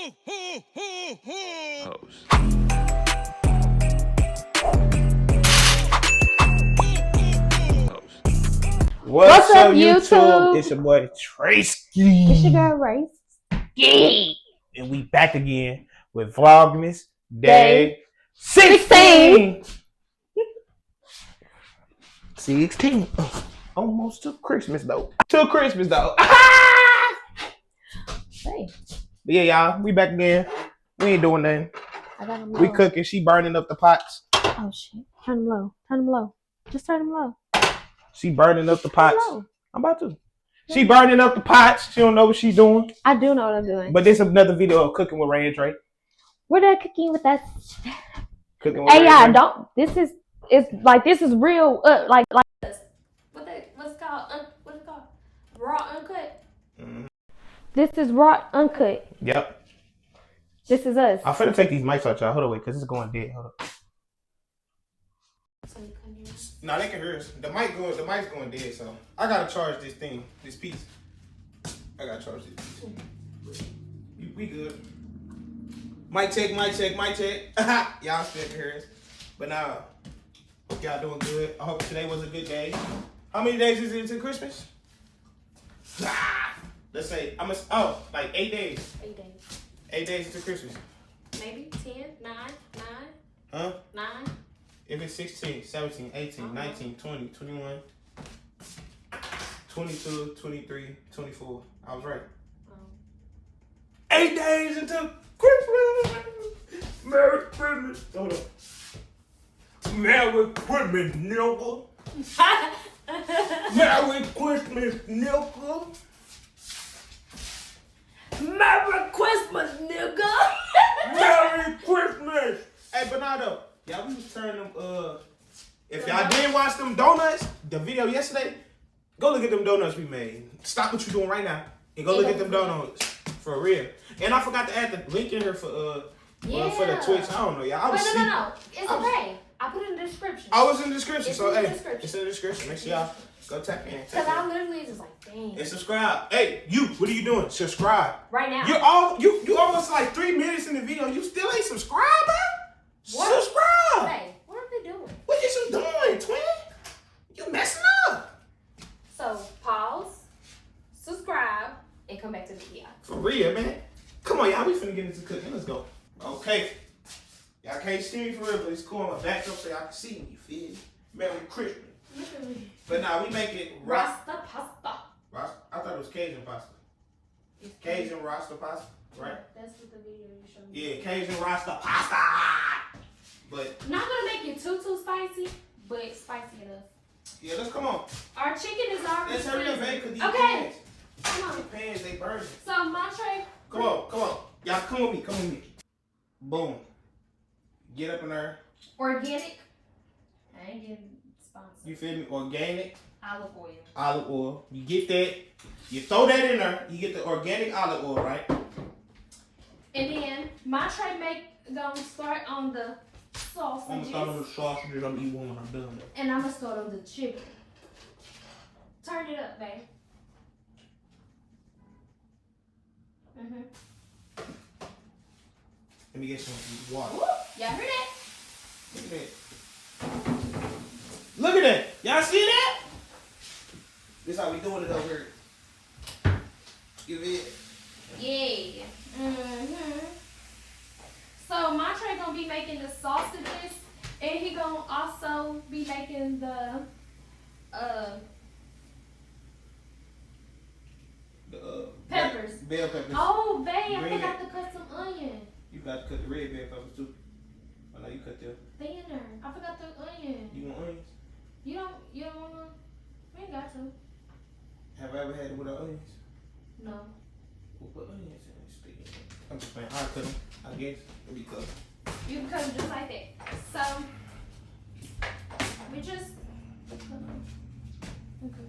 What's up, YouTube? It's your boy Tracy. It's your girl Race. And we back again with Vlogmas Day 16. 16. Almost to Christmas though. Hey. But yeah, y'all, we back again. We ain't doing nothing. We cooking. She burning up the pots. Oh shit. Turn them low. Turn them low. Just turn them low. She burning up the pots. I'm about to. She burning up the pots. She don't know what she's doing. I do know what I'm doing. But this is another video of cooking with Ray and Trey. We're not cooking with that. Cooking with Ray yeah, and don't. This is real. What's it called? Raw uncut. Mm-hmm. This is raw uncut. Yep. This is us. I'm finna take these mics out, y'all. Hold on, wait, cause it's going dead. Hold on. So you can hear us? No, they can hear us. The mic's going dead, so I gotta charge this thing, this piece. I gotta charge this piece. We good. Mic check. Y'all still can hear us. But now, y'all doing good. I hope today was a good day. How many days is it until Christmas? Let's say, like 8 days. 8 days. 8 days until Christmas. Maybe 10, 9. Huh? 9. If it's 16, 17, 18, 19, 20, 21, 22, 23, 24. I was right. 8 days until Christmas. Merry Christmas. Hold on. Merry Christmas, nigga. Merry Christmas, nigga. Merry Christmas, nigga. Merry Christmas. Hey, Bernardo. Y'all, we was turning them, if y'all didn't watch them donuts, the video yesterday, go look at them donuts we made. Stop what you're doing right now and go look at them donuts. For real. And I forgot to add the link in here for the Twitch. I don't know, y'all. No. It's okay. I put it in the description. I was in the description, it's so hey, description. It's in the description. Make sure y'all go tap in. Because I literally just like, dang. And subscribe. Hey, what are you doing? Subscribe. Right now. You almost like 3 minutes in the video. You still ain't subscribed, bro? What? Subscribe. Hey, what are they doing? What is you doing, twin? You messing up. So, pause, subscribe, and come back to the video. For real, man. Come on, y'all. We finna get into cooking. Let's go. Okay. Y'all can't see me for real, but it's cool. I'm gonna back up so y'all can see me. You feel me? Merry Christmas. But now we make it Rasta pasta. I thought it was Cajun pasta. Cajun Rasta pasta, right? That's what the video you showed Yeah, me. Cajun Rasta pasta. But not gonna make it too spicy, but spicy enough. Yeah, let's come on. Our chicken is already. Let's hurry up, babe, cause these pans. Come on. These pans, they burning. So my tray. Come on. Y'all come with me. Boom. Get up in there. Organic. I ain't getting sponsored. You feel me? Organic. Olive oil. You get that. You throw that in there. You get the organic olive oil, right? And then my tray gonna start on the sausages. I'm gonna start on the sausages. I'm gonna eat one when I'm done. And I'm gonna start on the chicken. Turn it up, babe. Let me get some water. Woo! Y'all hear that? Look at that. Y'all see that? This is how we doing it over here. Give it. Yeah. So my Trey gonna be making the sausages, and he gonna also be making the peppers. Bell peppers. Oh, babe, I forgot to cut some onion. You got to cut the red bell peppers too. I know you cut them. They in there. I forgot the onion. You want onions? You don't wanna? We ain't got to. Have I ever had it without onions? No. We'll put onions in. Speaking. I'm just playing. I'll cut them. I guess it'll be cut. You can cut them just like that. So we just. Okay.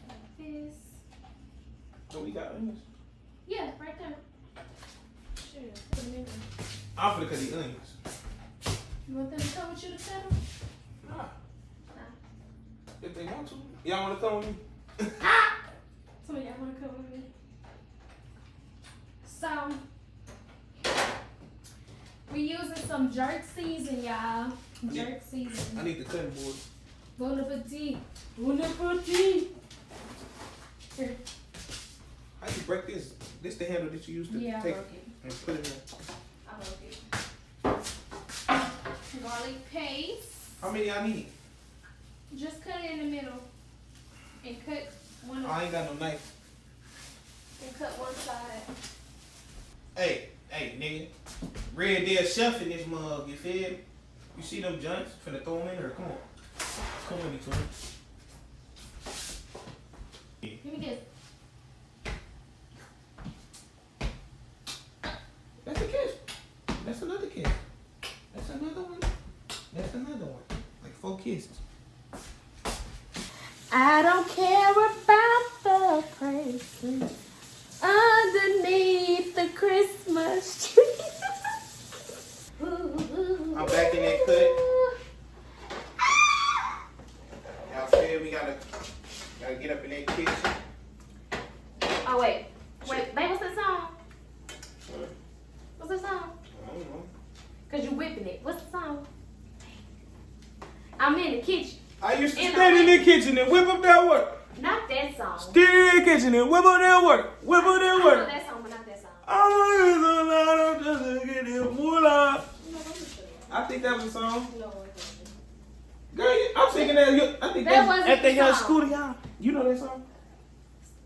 Like this. So we got onions? Yeah, right there. Sure, put them in there. I'm finna cut these onions. You want them to come with you to cut them? Nah. If they want to. Y'all want to come with me? Some of y'all wanna come with me. So we using some jerk season, y'all. Jerk season. I need the cutting board. Bon appetit. Bon appetit. Here. How you break this? This the handle that you used to Yeah, I take broke it. and put it in. I broke it. Garlic paste. How many I need? Just cut it in the middle. And cut one I ain't got no knife. and cut one side. Hey, nigga. Red Dead Chef in this mug, you feel me? You see them joints? Finna throw them in there? Come on. Come with me, Tony. Give me this. That's a kiss. That's another kiss. That's another one. That's another one. Like 4 kisses. I don't care about the presents underneath the Christmas tree. I'm back in that cut. Y'all feel me? Gotta get up in that kitchen. Oh wait, babe, what's that song? What? What's that song? I don't know. Cause you whipping it. What's the song? I'm in the kitchen. I used to In stand the in the kitchen and whip up that work. Not that song. Stand in the kitchen and whip up that work. Whip up I that know work. that song, but not that song. I'm just to get it moolah. I think that was a song. No, it wasn't. Girl, I'm singing that. I think That that's wasn't at the the young song. school, y'all. You know that song?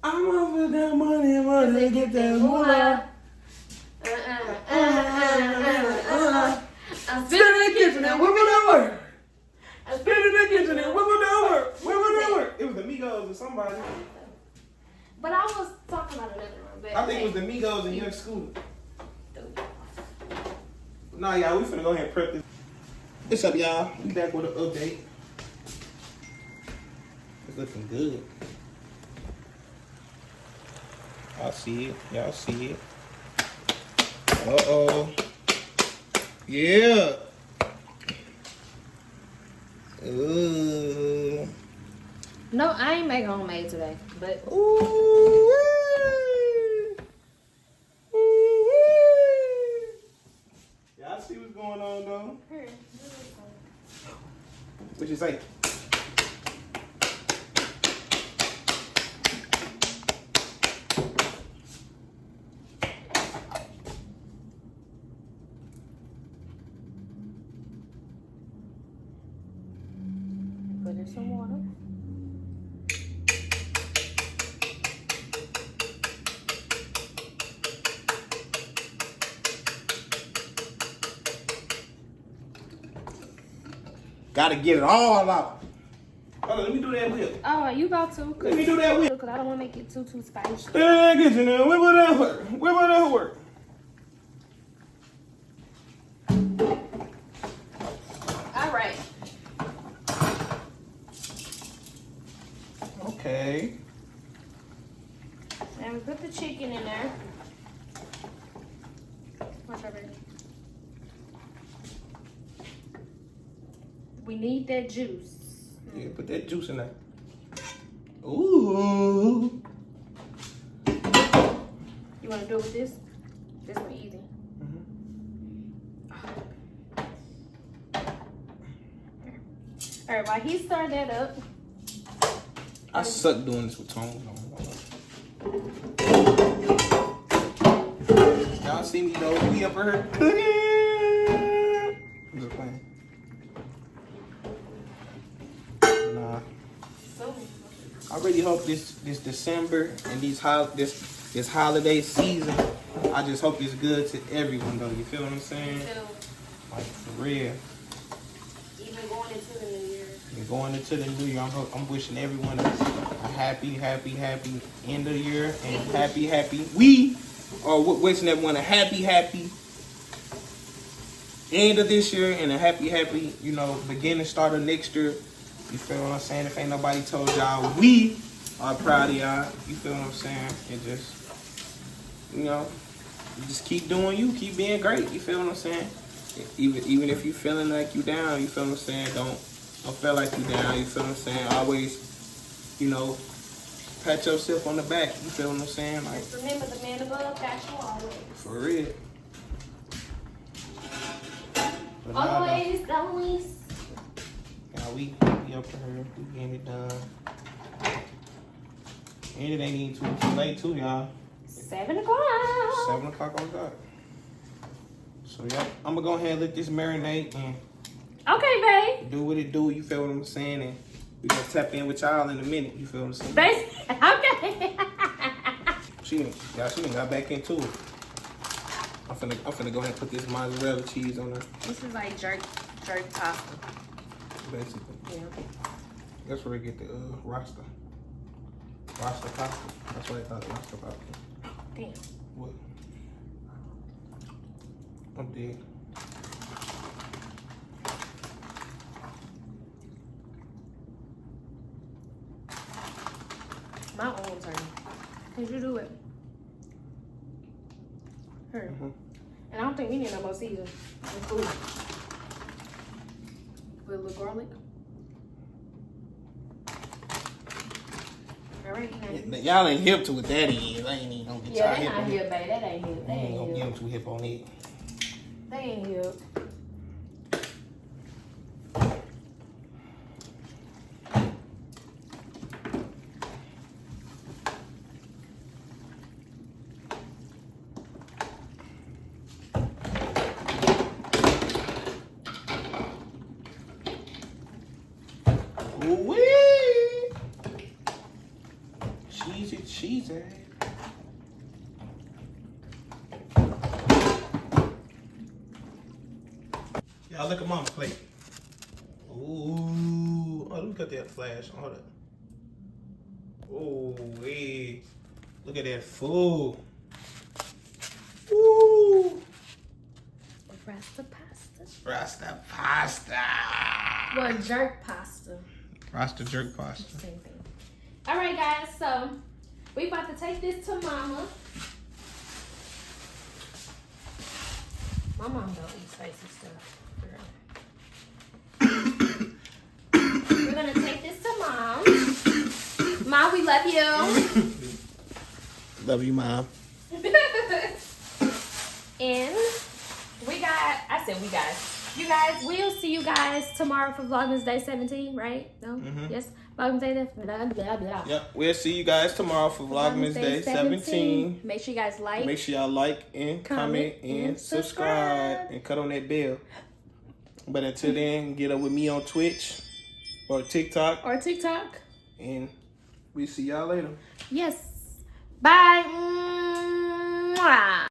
I'm over that money, get that moolah. I'm Stand in the kitchen and whip up that work. Stand in the kitchen and whip up that work. Whip up that work. It was the Migos or somebody. But I was talking about another one. But I think it was the Migos and Young School. Nah, y'all, we finna go ahead and prep this. What's up, y'all? We back with an update. It's looking good. Y'all see it. Y'all see it. Uh-oh. Yeah. Ooh. No, I ain't making homemade today. But Ooh. Y'all see what's going on, though? What you say? put in some water. Gotta get it all out. Hold on, let me do that whip. Oh, you about to? Let me do that whip. Because I don't want to make it too spicy. Yeah, get you there. Whip that work. Whip that work. All right. Okay. Now we put the chicken in there. Whatever. We need that juice. Yeah, put that juice in there. Ooh. You want to do it with this? This one easy. All right, while he stirred that up. I suck doing this with Tone. Y'all see me though? We up here cooking. I'm just playing. Nah. So, I really hope this December and this holiday season, I just hope it's good to everyone though. You feel what I'm saying? Like for real. even going into the new year. And going into the new year, I'm wishing everyone a happy end of the year and happy. We are wishing everyone a happy end of this year and a happy, beginning, start of next year. You feel what I'm saying? If ain't nobody told y'all, we are proud of y'all. You feel what I'm saying? And just, you just keep doing you, keep being great. You feel what I'm saying? Even if you feeling like you down, you feel what I'm saying? Don't feel like you down. You feel what I'm saying? Always, pat yourself on the back. You feel what I'm saying? Like, Remember, the man above got you always. for real. But nah, Always. now we up for her. We getting it done. And it ain't even too late too, y'all. 7 o'clock. 7 o'clock on the dot. So yeah, I'm gonna go ahead and let this marinate and Okay, babe. do what it do. You feel what I'm saying? And we gonna tap in with y'all in a minute. You feel what I'm saying? Okay. She done got back into it. I'm finna go ahead and put this mozzarella cheese on her. This is like jerk pasta. Basically. Yeah. That's where we get the Rasta. Rasta pasta. That's why they call it Rasta pasta. Damn. What? I'm dead. My own turn. Could you do it? Her. Mm-hmm. And I don't think we need no more season. It's cool. With a little garlic. All right, now. Y'all ain't hip to what that is. I ain't even gonna get y'all Yeah, they hip not on here, it. babe. That ain't here. They I ain't ain't gonna get here. them too hip on it. They ain't here. Ooh-wee! Cheesy. Y'all look at mama's plate. Ooh. Oh, let me cut that flash. Hold up. Oh, hey. Look at that food. Ooh. Rasta pasta. Rasta pasta. Well, jerk pasta. Rasta jerk pasta. Same thing. All right, guys. So we about to take this to mama. My mom don't eat spicy stuff. We're gonna take this to mom. Mom, we love you. Love you, Mom. And you guys, we'll see you guys tomorrow for Vlogmas Day 17, right? No? Mm-hmm. Yes? Vlogmas Day, blah, blah, blah. Yep, we'll see you guys tomorrow for Vlogmas Day 17. Make sure you guys like. Make sure y'all like and comment and subscribe and cut on that bell. But until then, get up with me on Twitch or TikTok. And we see y'all later. Yes. Bye. Mwah.